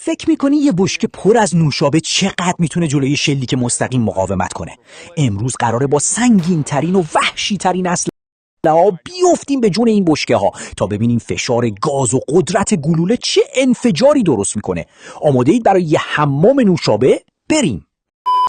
فکر میکنی یه بشکه پر از نوشابه چقدر میتونه جلوی شلیک مستقیم مقاومت کنه؟ امروز قراره با سنگین ترین و وحشی ترین اسلحه‌ها بیفتیم به جون این بشکه ها تا ببینیم فشار گاز و قدرت گلوله چه انفجاری درست میکنه. آماده اید برای یه حمام نوشابه؟ بریم.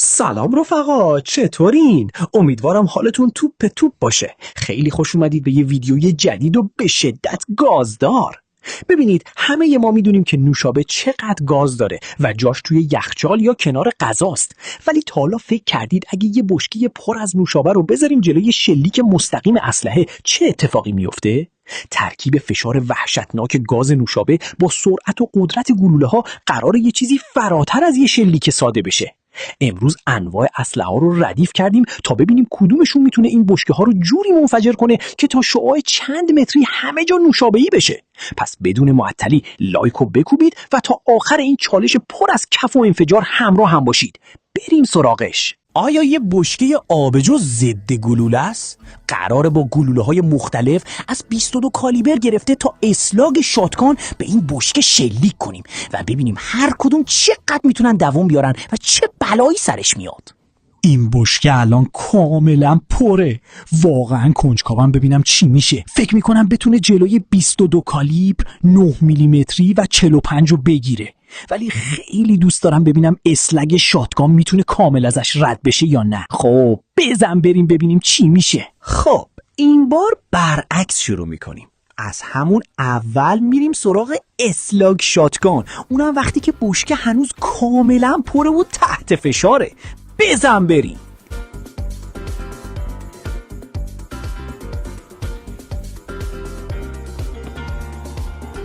سلام رفقا، چطورین؟ امیدوارم حالتون توپ باشه. خیلی خوش اومدید به یه ویدیوی جدید و به شدت گازدار. ببینید، همه ما میدونیم که نوشابه چقدر گاز داره و جاش توی یخچال یا کنار غذاست. ولی تا حالا فکر کردید اگه یه بشکه پر از نوشابه رو بذاریم جلوی شلیک مستقیم اسلحه چه اتفاقی میفته؟ ترکیب فشار وحشتناک گاز نوشابه با سرعت و قدرت گلوله ها قراره یه چیزی فراتر از یه شلیک ساده بشه. امروز انواع اسلحه ها رو ردیف کردیم تا ببینیم کدومشون میتونه این بشکه ها رو جوری منفجر کنه که تا شعاع چند متری همه جا نوشابه‌ای بشه. پس بدون معطلی لایکو بکوبید و تا آخر این چالش پر از کف و انفجار همراه هم باشید. بریم سراغش. آیا یه بشکه آبجو ضد گلوله است؟ قراره با گلوله‌های مختلف از 22 کالیبر گرفته تا اسلاگ شاتگان به این بشکه شلیک کنیم و ببینیم هر کدوم چقدر میتونن دوام بیارن و چه بلایی سرش میاد. این بشکه الان کاملا پره. واقعا کنجکاوم ببینم چی میشه. فکر میکنم بتونه جلوی 22 کالیبر، 9 میلیمتری و 45 رو بگیره. ولی خیلی دوست دارم ببینم اسلگ شاتگان میتونه کامل ازش رد بشه یا نه. خب بزن بریم ببینیم چی میشه. خب این بار برعکس شروع میکنیم. از همون اول میریم سراغ اسلاگ شاتگان، اونم وقتی که بشکه هنوز کاملا پره و تحت فشاره. بزن بریم.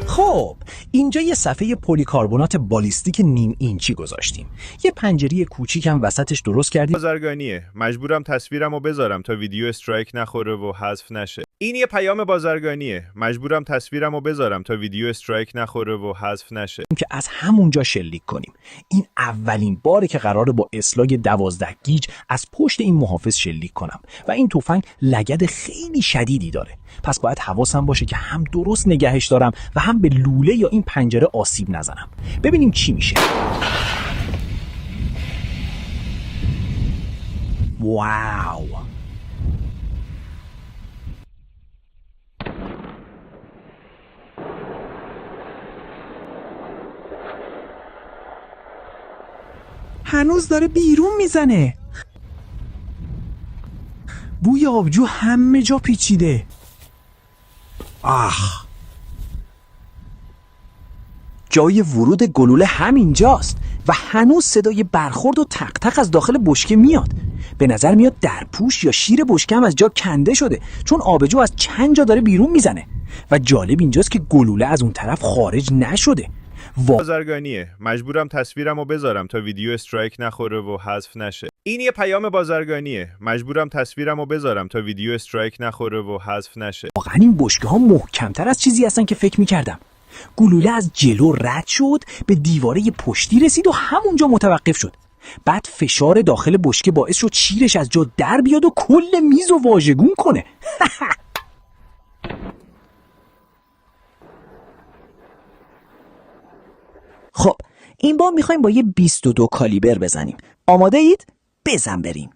خب اینجا یه صفحه پلیکاربونات بالیستیک نیم اینچی گذاشتیم. یه پنجره کوچیکم وسطش درست کردیم. بازرگانیه. مجبورم تصویرمو بذارم تا ویدیو استرایک نخوره و حذف نشه. این یه پیام بازرگانیه. مجبورم تصویرمو بذارم تا ویدیو استرایک نخوره و حذف نشه. که از همونجا شلیک کنیم. این اولین باره که قراره با اسلاگ 12 گیج از پشت این محافظ شلیک کنم و این تفنگ لگد خیلی شدیدی داره. پس باید حواسم باشه که هم درست نگهش دارم و هم به لوله یا این پنجره آسیب نزنم. ببینیم چی میشه. واو. هنوز داره بیرون میزنه. بوی آبجو همه جا پیچیده. جای ورود گلوله همینجاست و هنوز صدای برخورد و تق تق از داخل بشکه میاد. به نظر میاد درپوش یا شیر بشکه هم از جا کنده شده، چون آبجو از چند جا داره بیرون میزنه. و جالب اینجاست که گلوله از اون طرف خارج نشده. بازرگانیه. مجبورم تصویرمو بذارم تا ویدیو استرایک نخوره و حذف نشه. این یه پیام بازرگانیه. مجبورم تصویرمو بذارم تا ویدیو استرایک نخوره و حذف نشه. واقعا این بشکه ها محکمتر از چیزی هستن که فکر میکردم. گلوله از جلو رد شد، به دیواره پشتی رسید و همونجا متوقف شد. بعد فشار داخل بشکه باعث شد شیرش از جا در بیاد و کل میز و واژگون کنه. خب این بار میخوایم با یه 22 کالیبر بزنیم. آماده اید؟ بزن بریم.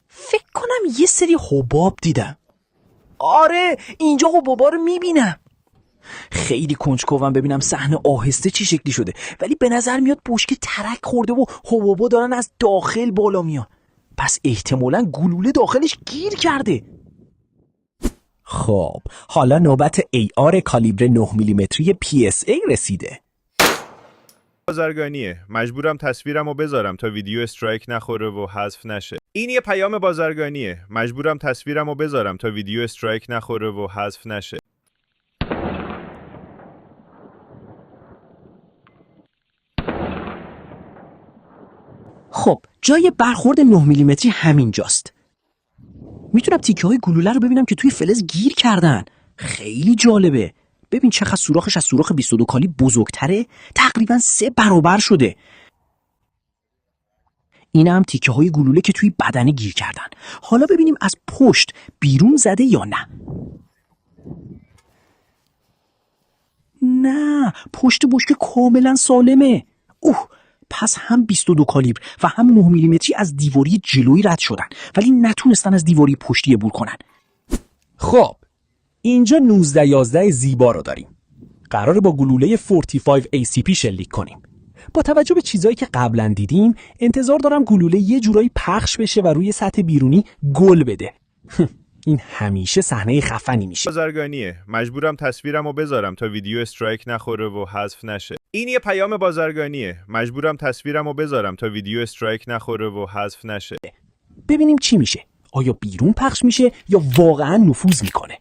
فکر کنم یه سری حباب دیدم. آره اینجا حبابا رو میبینم. خیلی کنجکاوم ببینم صحنه آهسته چی شکلی شده، ولی به نظر میاد بشکه ترک خورده و حبابا دارن از داخل بالا میان. پس احتمالاً گلوله داخلش گیر کرده. خب حالا نوبت AR کالیبر 9 میلیمتری PSA رسیده. بازرگانیه. مجبورم تصویرمو بذارم تا ویدیو استرایک نخوره و حذف نشه. این یه پیام بازرگانیه. مجبورم تصویرمو بذارم تا ویدیو استرایک نخوره و حذف نشه. خب جای برخورد 9 میلیمتری همینجاست. میتونم تیکه های گلوله رو ببینم که توی فلز گیر کردن. خیلی جالبه. ببین چقدر سوراخش از سوراخ 22 کالی بزرگتره. تقریبا 3 برابر شده. اینم تیکه های گلوله که توی بدنه گیر کردن. حالا ببینیم از پشت بیرون زده یا نه. نه، پشت بشکه کاملا سالمه. پس هم 22 کالیبر و هم 9 میلیمتری از دیواری جلویی رد شدن، ولی نتونستن از دیواری پشتی عبور کنن. خب اینجا 1911 زیبا رو داریم. قراره با گلوله 45 ACP شلیک کنیم. با توجه به چیزایی که قبلا دیدیم انتظار دارم گلوله یه جورایی پخش بشه و روی سطح بیرونی گل بده. این همیشه صحنه خفنی میشه. بازرگانیه. مجبورم تصویرمو بذارم تا ویدیو استرایک نخوره و حذف نشه. این یه پیام بازرگانیه. مجبورم تصویرمو بذارم تا ویدیو استرایک نخوره و حذف نشه. ببینیم چی میشه. آیا بیرون پخش میشه یا واقعا نفوذ میکنه؟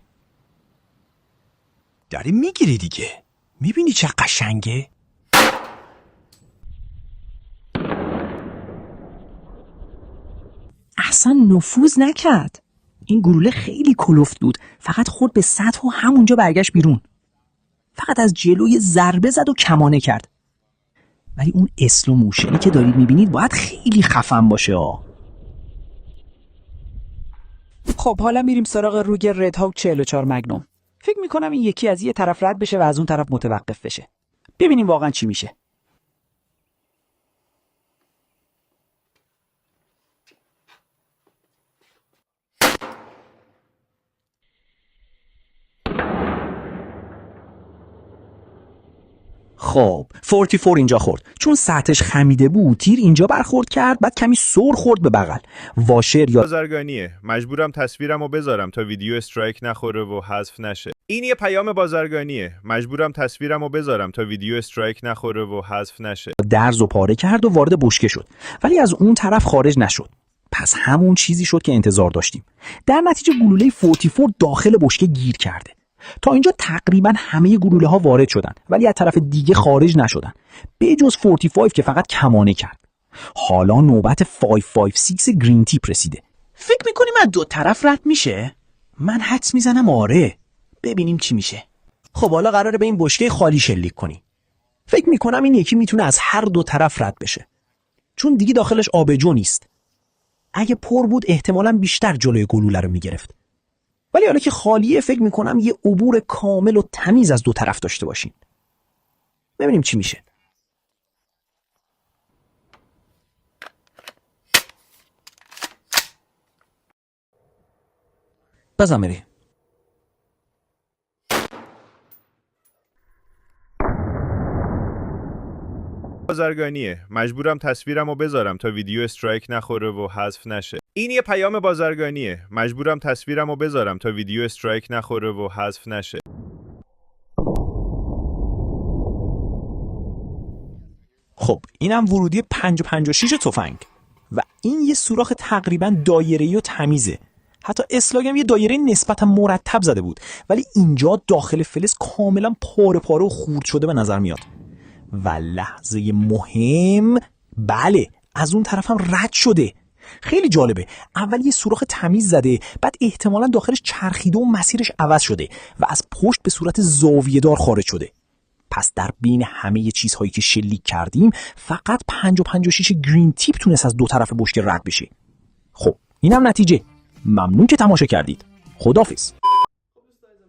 داری میگیری دیگه. میبینی چه قشنگه؟ اصلا نفوذ نکرد. این گلوله خیلی کلفت بود، فقط خورد به سطح و همونجا برگشت بیرون. فقط از جلوی ضربه زد و کمانه کرد. ولی اون اسلو موشنی که دارید میبینید باید خیلی خفن باشه. خب حالا میریم سراغ روگ رد هاوک 44 مگنوم. فکر میکنم این یکی از یه طرف رد بشه و از اون طرف متوقف بشه. ببینیم واقعا چی میشه. خب 44 اینجا خورد. چون سطحش خمیده بود تیر اینجا برخورد کرد، بعد کمی سر خورد به بغل. واشر یا بازرگانیه. مجبورم تصویرمو بذارم تا ویدیو استرایک نخوره و حذف نشه. این یه پیام بازرگانیه. مجبورم تصویرمو بذارم تا ویدیو استرایک نخوره و حذف نشه. درز و پاره کرد و وارد بشکه شد، ولی از اون طرف خارج نشد. پس همون چیزی شد که انتظار داشتیم. در نتیجه گلوله 44 داخل بشکه گیر کرده. تا اینجا تقریبا همه گلوله ها وارد شدن، ولی از طرف دیگه خارج نشدن، به جز 45 که فقط کمانه کرد. حالا نوبت 556 گرین تیپ رسیده. فکر میکنیم از دو طرف رد میشه؟ من حدس میزنم آره. ببینیم چی میشه. خب حالا قراره به این بشکه خالی شلیک کنی. فکر میکنم این یکی میتونه از هر دو طرف رد بشه، چون دیگه داخلش آبجو نیست. اگه پر بود احتمالاً بیشتر جلوی گلوله رو میگرفت، ولی حالا که خالیه فکر میکنم یه عبور کامل و تمیز از دو طرف داشته باشین. ببینیم چی میشه. بزن بری. بازرگانیه. مجبورم تصویرمو بذارم تا ویدیو استرایک نخوره و حذف نشه. این یه پیام بازرگانیه. مجبورم تصویرمو بذارم تا ویدیو استرایک نخوره و حذف نشه. خب اینم ورودی 5.56 تفنگ و این یه سوراخ تقریبا دایره‌ای و تمیزه. حتی اسلاگم یه دایره نسبتا مرتب زده بود، ولی اینجا داخل فلز کاملا پاره پاره و خورد شده به نظر میاد. و لحظه مهم، بله از اون طرف هم رد شده. خیلی جالبه. اول یه سوراخ تمیز زده، بعد احتمالاً داخلش چرخیده و مسیرش عوض شده و از پشت به صورت زاویه دار خارج شده. پس در بین همه چیزهایی که شلیک کردیم فقط 5.56 گرین تیپ تونست از دو طرف بشکه رد بشه. خب اینم نتیجه. ممنون که تماشا کردید. خداحافظ.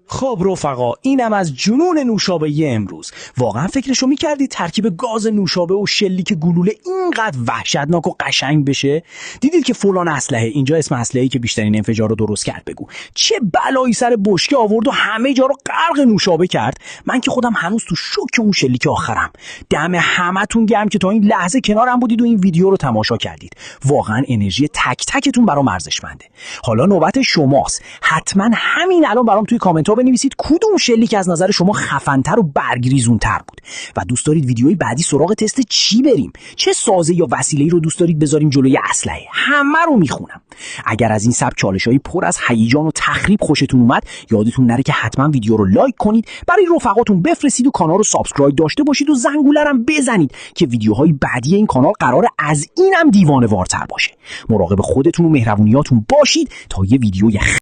خب رفقا، اینم از جنون نوشابه امروز. واقعا فکرشو میکردی ترکیب گاز نوشابه و شلیک گلوله اینقدر وحشتناک و قشنگ بشه؟ دیدید که فلان اسلحه، اینجا اسم اسلحه‌ای که بیشترین انفجار رو درست کرد بگو، چه بلایی سر بشکه آورد و همه جا رو غرق نوشابه کرد. من که خودم هنوز تو شوک اون شلیک آخرم. دم همتون گرم که تا این لحظه کنارم بودید و این ویدیو رو تماشا کردید. واقعا انرژی تک تکتون برام ارزشمنده. حالا نوبت شماست. حتما همین الان برام توی کامنت بنویسید کدوم شلیک از نظر شما خفن‌تر و برگریزون‌تر بود و دوست دارید ویدیوی بعدی سراغ تست چی بریم؟ چه سازه یا وسیله‌ای رو دوست دارید بذاریم جلوی اسلحه؟ همه رو میخونم. اگر از این سبک چالش‌های پر از هیجان و تخریب خوشتون اومد، یادتون نره که حتما ویدیو رو لایک کنید، برای رفقاتون بفرستید و کانال رو سابسکرایب داشته باشید و زنگوله رو بزنید که ویدیوهای بعدی این کانال قرار از اینم دیوانه‌وارتر باشه. مراقب خودتون و مهربونیاتون باشید تا یه ویدیوی